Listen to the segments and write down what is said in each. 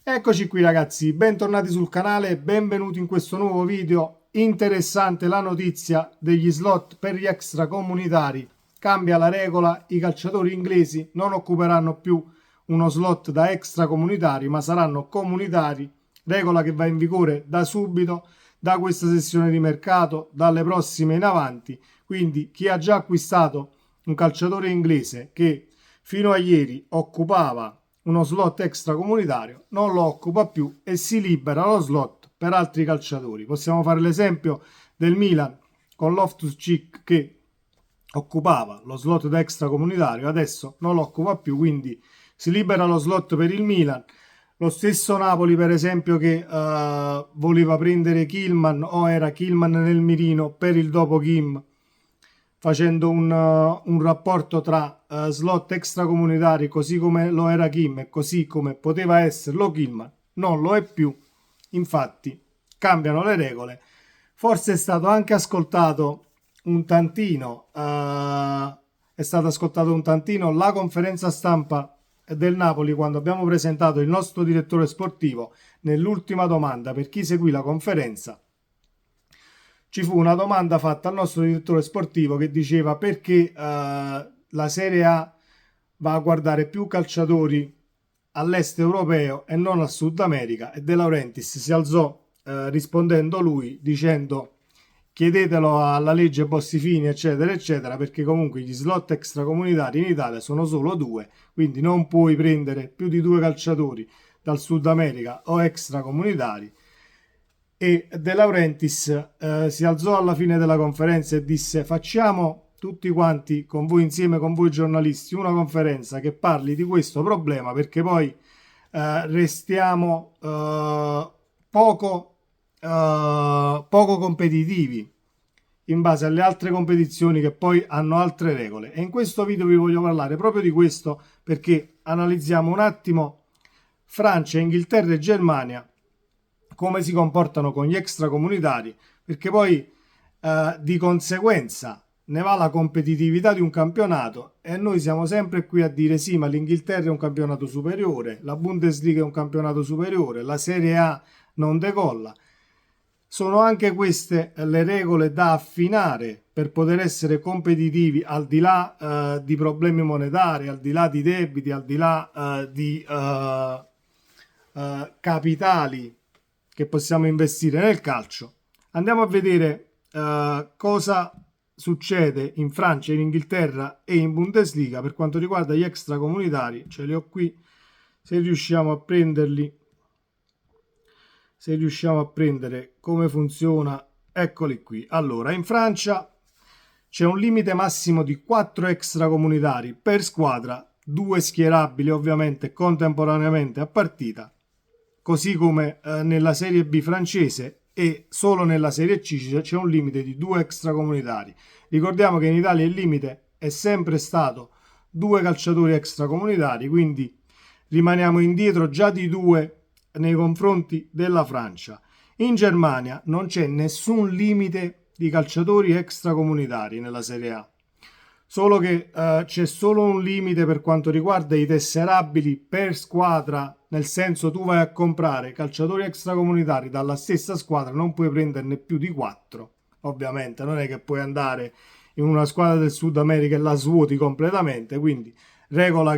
Eccoci qui ragazzi, bentornati sul canale, benvenuti in questo nuovo video. Interessante la notizia degli slot per gli extracomunitari. Cambia la regola, i calciatori inglesi non occuperanno più uno slot da extracomunitari ma saranno comunitari, regola che va in vigore da subito, da questa sessione di mercato, dalle prossime in avanti. Quindi chi ha già acquistato un calciatore inglese che fino a ieri occupava uno slot extracomunitario non lo occupa più e si libera lo slot per altri calciatori. Possiamo fare l'esempio del Milan con Loftus-Cheek che occupava lo slot da extracomunitario, adesso non lo occupa più, quindi si libera lo slot per il Milan. Lo stesso Napoli, per esempio, che voleva prendere Kilman o era Kilman nel mirino per il dopo Kim, facendo un rapporto tra slot extracomunitari, così come lo era Kim e così come poteva esserlo Kilman, non lo è più. Infatti cambiano le regole. Forse è stato anche ascoltato un tantino, è stata ascoltata un tantino la conferenza stampa del Napoli quando abbiamo presentato il nostro direttore sportivo. Nell'ultima domanda per chi seguì la conferenza ci fu una domanda fatta al nostro direttore sportivo che diceva perché la Serie A va a guardare più calciatori all'est europeo e non al Sud America, e De Laurentiis si alzò rispondendo lui dicendo: chiedetelo alla legge Bossi-Fini eccetera eccetera, perché comunque gli slot extracomunitari in Italia sono solo due, quindi non puoi prendere più di due calciatori dal Sud America o extracomunitari. E De Laurentiis si alzò alla fine della conferenza e disse: facciamo tutti quanti con voi, insieme con voi giornalisti, una conferenza che parli di questo problema, perché poi restiamo poco competitivi in base alle altre competizioni che poi hanno altre regole. E in questo video vi voglio parlare proprio di questo, perché analizziamo un attimo Francia, Inghilterra e Germania come si comportano con gli extracomunitari, perché poi di conseguenza ne va la competitività di un campionato, e noi siamo sempre qui a dire sì, ma l'Inghilterra è un campionato superiore, la Bundesliga è un campionato superiore, la Serie A non decolla. Sono anche queste le regole da affinare per poter essere competitivi, al di là di problemi monetari, al di là di debiti, al di là di capitali che possiamo investire nel calcio. Andiamo a vedere cosa succede in Francia, in Inghilterra e in Bundesliga per quanto riguarda gli extracomunitari. Ce li ho qui, se riusciamo a prenderli, se riusciamo a prendere come funziona, eccoli qui. Allora, in Francia c'è un limite massimo di 4 extracomunitari per squadra, 2 schierabili ovviamente contemporaneamente a partita, così come nella Serie B francese, e solo nella Serie C c'è un limite di 2 extracomunitari. Ricordiamo che in Italia il limite è sempre stato 2 calciatori extracomunitari, quindi rimaniamo indietro già di 2 nei confronti della Francia. In Germania non c'è nessun limite di calciatori extracomunitari nella Serie A, solo che c'è solo un limite per quanto riguarda i tesserabili per squadra, nel senso tu vai a comprare calciatori extracomunitari dalla stessa squadra, non puoi prenderne più di 4, ovviamente non è che puoi andare in una squadra del Sud America e la svuoti completamente, quindi regola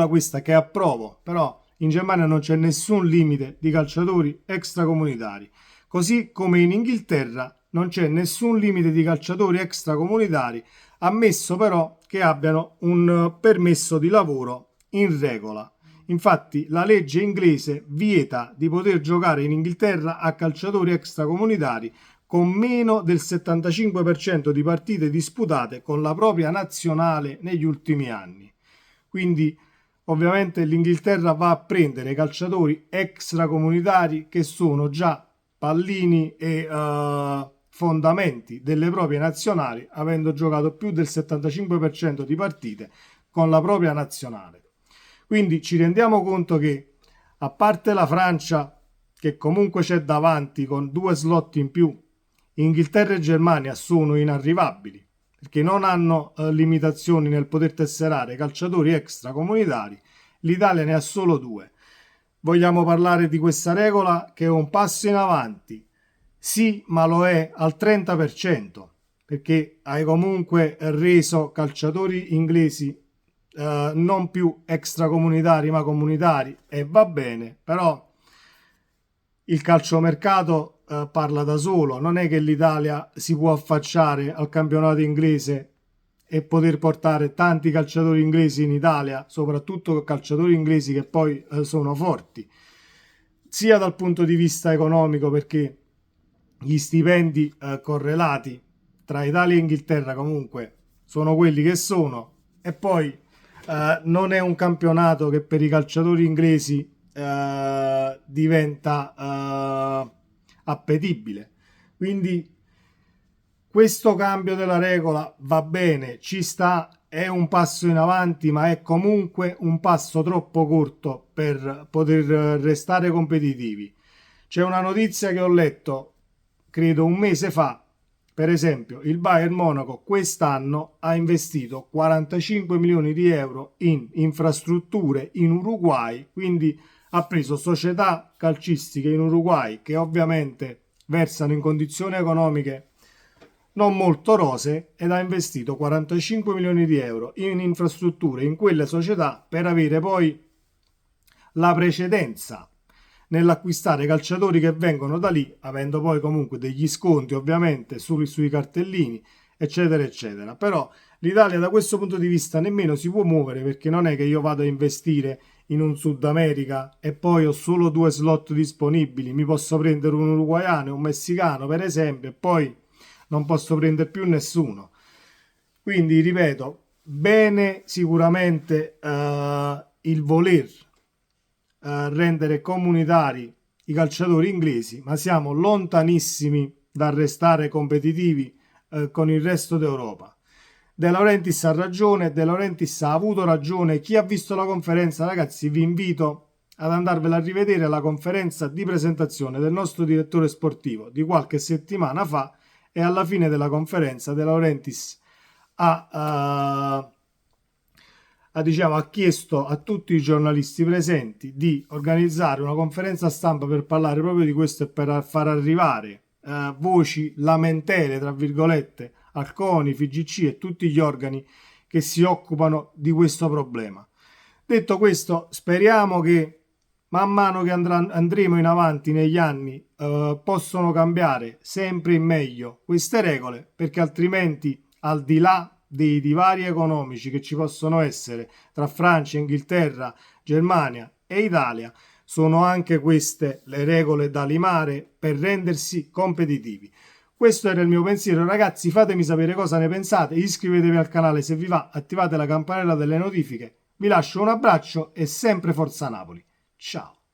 questa che approvo, però in Germania non c'è nessun limite di calciatori extracomunitari, così come in Inghilterra non c'è nessun limite di calciatori extracomunitari, ammesso però che abbiano un permesso di lavoro in regola. Infatti la legge inglese vieta di poter giocare in Inghilterra a calciatori extracomunitari con meno del 75% di partite disputate con la propria nazionale negli ultimi anni. Quindi ovviamente l'Inghilterra va a prendere calciatori extracomunitari che sono già pallini e fondamenti delle proprie nazionali, avendo giocato più del 75% di partite con la propria nazionale. Quindi ci rendiamo conto che, a parte la Francia che comunque c'è davanti con 2 slot in più, Inghilterra e Germania sono inarrivabili perché non hanno limitazioni nel poter tesserare calciatori extracomunitari. l'Italia ne ha solo 2. Vogliamo parlare di questa regola che è un passo in avanti? Sì, ma lo è al 30%, perché hai comunque reso calciatori inglesi non più extracomunitari ma comunitari, e va bene, però il calciomercato parla da solo. Non è che l'Italia si può affacciare al campionato inglese e poter portare tanti calciatori inglesi in Italia, soprattutto calciatori inglesi che poi sono forti, sia dal punto di vista economico, perché gli stipendi correlati tra Italia e Inghilterra comunque sono quelli che sono, e poi non è un campionato che per i calciatori inglesi diventa appetibile. Quindi questo cambio della regola va bene, ci sta, è un passo in avanti, ma è comunque un passo troppo corto per poter restare competitivi. C'è una notizia che ho letto, credo un mese fa, per esempio, il Bayern Monaco quest'anno ha investito 45 milioni di euro in infrastrutture in Uruguay, quindi ha preso società calcistiche in Uruguay che ovviamente versano in condizioni economiche non molto rosee, ed ha investito 45 milioni di euro in infrastrutture in quelle società per avere poi la precedenza nell'acquistare calciatori che vengono da lì, avendo poi comunque degli sconti ovviamente sui cartellini, eccetera eccetera. Però l'Italia da questo punto di vista nemmeno si può muovere, perché non è che io vado a investire in un Sud America e poi ho solo 2 slot disponibili, mi posso prendere un uruguaiano e un messicano per esempio, e poi non posso prendere più nessuno. Quindi ripeto, bene sicuramente il voler rendere comunitari i calciatori inglesi, ma siamo lontanissimi dal restare competitivi con il resto d'Europa. De Laurentiis ha ragione, De Laurentiis ha avuto ragione. Chi ha visto la conferenza, ragazzi, vi invito ad andarvela a rivedere, la conferenza di presentazione del nostro direttore sportivo di qualche settimana fa, e alla fine della conferenza De Laurentiis ha chiesto a tutti i giornalisti presenti di organizzare una conferenza stampa per parlare proprio di questo e per far arrivare voci, lamentele tra virgolette, al CONI, FIGC e tutti gli organi che si occupano di questo problema. Detto questo, speriamo che man mano che andremo in avanti negli anni possono cambiare sempre in meglio queste regole, perché altrimenti, al di là dei divari economici che ci possono essere tra Francia, Inghilterra, Germania e Italia, sono anche queste le regole da limare per rendersi competitivi. Questo era il mio pensiero, ragazzi. Fatemi sapere cosa ne pensate, iscrivetevi al canale se vi va, attivate la campanella delle notifiche. Vi lascio un abbraccio e sempre Forza Napoli. Ciao!